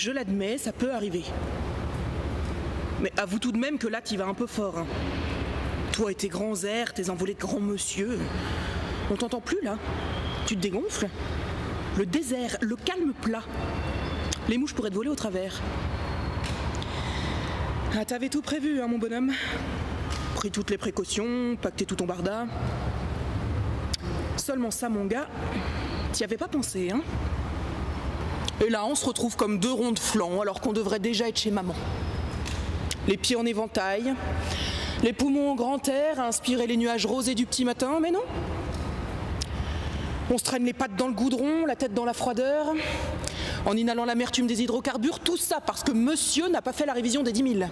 Je l'admets, ça peut arriver. Mais avoue tout de même que là, t'y vas un peu fort. Hein. Toi et tes grands airs, tes envolées de grand monsieur. On t'entend plus, là. Tu te dégonfles. Le désert, le calme plat. Les mouches pourraient te voler au travers. Ah, t'avais tout prévu, hein, mon bonhomme. Pris toutes les précautions, pacté tout ton barda. Seulement ça, mon gars, t'y avais pas pensé, hein. Et là, on se retrouve comme deux ronds de flanc, alors qu'on devrait déjà être chez maman. Les pieds en éventail, les poumons en grand air, à inspirer les nuages rosés du petit matin, mais non. On se traîne les pattes dans le goudron, la tête dans la froideur, en inhalant l'amertume des hydrocarbures, tout ça parce que monsieur n'a pas fait la révision des 10 000.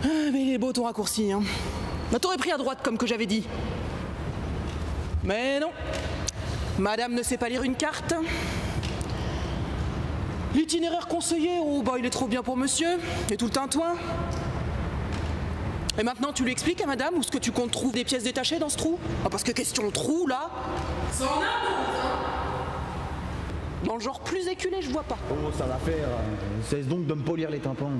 Ah, mais il est beau ton raccourci, hein. Bah, t'aurais pris à droite comme que j'avais dit. Mais non. Madame ne sait pas lire une carte. L'itinéraire conseillé, oh bah il est trop bien pour monsieur, et tout le tintouin. Et maintenant tu lui expliques à madame où est-ce que tu comptes trouver des pièces détachées dans ce trou? Ah, parce que question trou là, ça en a. Dans le genre plus éculé, je vois pas. Oh, ça va faire. Cesse donc de me polir les tympans.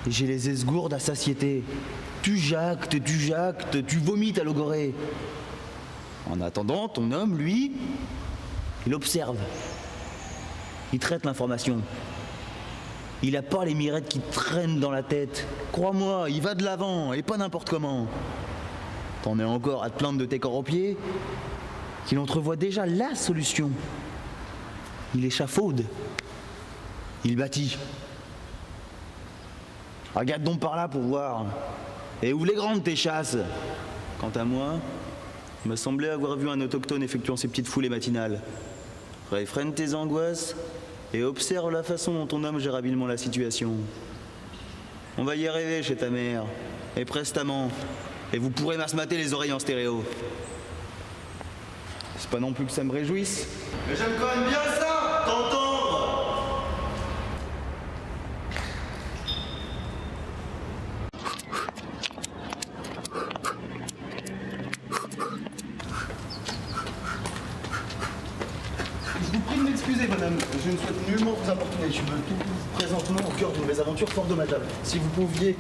Et j'ai les esgourdes à satiété. Tu jactes, tu vomites à logorée. En attendant, ton homme, lui, il observe. Il traite l'information. Il a pas les mirettes qui traînent dans la tête. Crois-moi, il va de l'avant, et pas n'importe comment. T'en es encore à te plaindre de tes corps aux pieds, qu'il entrevoit déjà la solution. Il échafaude. Il bâtit. Regarde donc par là pour voir. Et ouvre les grandes tes chasses. Quant à moi, il me semblait avoir vu un autochtone effectuant ses petites foulées matinales. Réfrène tes angoisses et observe la façon dont ton homme gère habilement la situation. On va y arriver chez ta mère, et prestamment, et vous pourrez m'asmater les oreilles en stéréo. C'est pas non plus que ça me réjouisse, mais j'aime quand même bien ça, t'entendre. Je vous prie de m'excuser, madame. Je ne souhaite nullement vous importuner. Je me trouve présentement au cœur de mes aventures fort dommageables. Si vous pouviez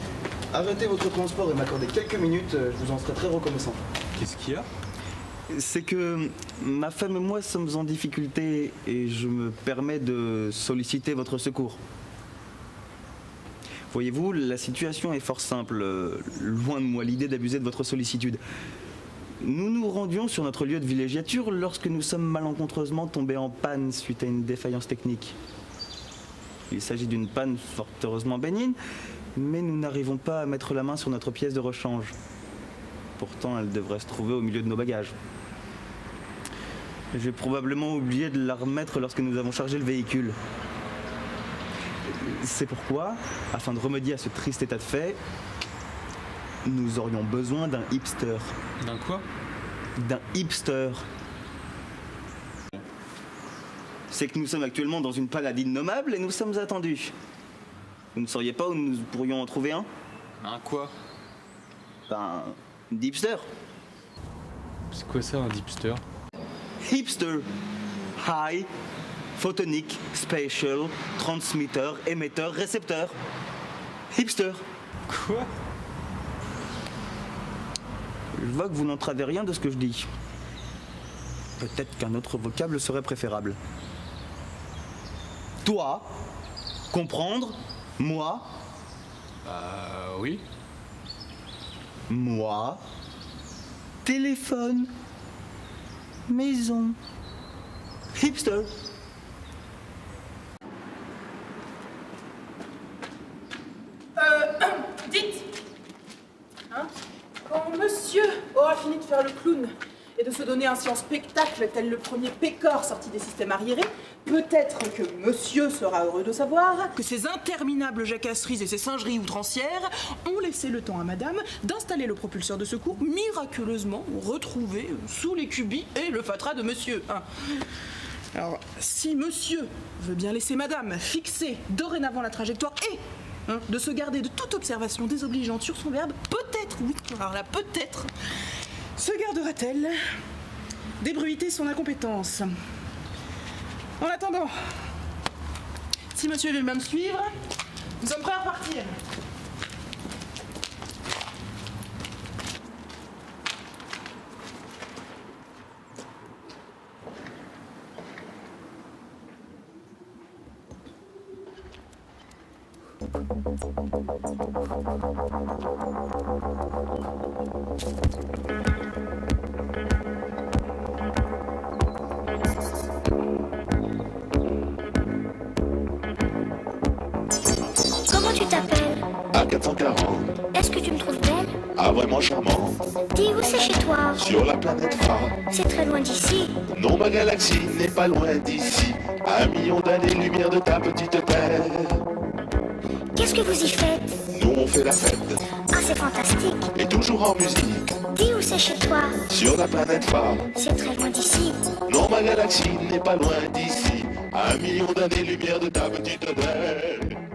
arrêter votre transport et m'accorder quelques minutes, je vous en serais très reconnaissant. Qu'est-ce qu'il y a? C'est que ma femme et moi sommes en difficulté et je me permets de solliciter votre secours. Voyez-vous, la situation est fort simple. Loin de moi l'idée d'abuser de votre sollicitude. Nous nous rendions sur notre lieu de villégiature lorsque nous sommes malencontreusement tombés en panne suite à une défaillance technique. Il s'agit d'une panne fort heureusement bénigne, mais nous n'arrivons pas à mettre la main sur notre pièce de rechange. Pourtant, elle devrait se trouver au milieu de nos bagages. J'ai probablement oublié de la remettre lorsque nous avons chargé le véhicule. C'est pourquoi, afin de remédier à ce triste état de fait, nous aurions besoin d'un hipster. D'un quoi? D'un hipster. C'est que nous sommes actuellement dans une panade innommable et nous sommes attendus. Vous ne sauriez pas où nous pourrions en trouver un? Un quoi? Ben, hipster. C'est quoi ça, un hipster? Hipster. High, photonic, spatial, transmitter, émetteur, récepteur. Hipster. Quoi? Je vois que vous n'entravez rien de ce que je dis. Peut-être qu'un autre vocable serait préférable. Toi, comprendre, moi, Oui. moi, téléphone, maison, hipster. Dites hein, quand monsieur aura fini de faire le clown et de se donner ainsi en spectacle tel le premier pécor sorti des systèmes arriérés, peut-être que monsieur sera heureux de savoir que ces interminables jacasseries et ces singeries outrancières ont laissé le temps à madame d'installer le propulseur de secours miraculeusement retrouvé sous les cubis et le fatras de monsieur. Hein. Alors, si monsieur veut bien laisser madame fixer dorénavant la trajectoire et de se garder de toute observation désobligeante sur son verbe, peut-être, oui, alors là, peut-être, se gardera-t-elle d'ébruiter son incompétence. En attendant, Si monsieur veut bien me suivre, nous sommes prêts à partir. Comment tu t'appelles? A440, Est-ce que tu me trouves belle? ah vraiment charmant, Dis où c'est chez toi? sur la planète phare. C'est très loin d'ici. Non, ma galaxie n'est pas loin d'ici, à 1 million d'années-lumière de ta petite terre. Qu'est-ce que vous y faites? Nous on fait la fête, Ah, c'est fantastique. et toujours en musique, Dis où c'est chez toi? sur la planète phare. C'est très loin d'ici. Non, ma galaxie n'est pas loin d'ici, à 1 million d'années-lumière de ta petite terre.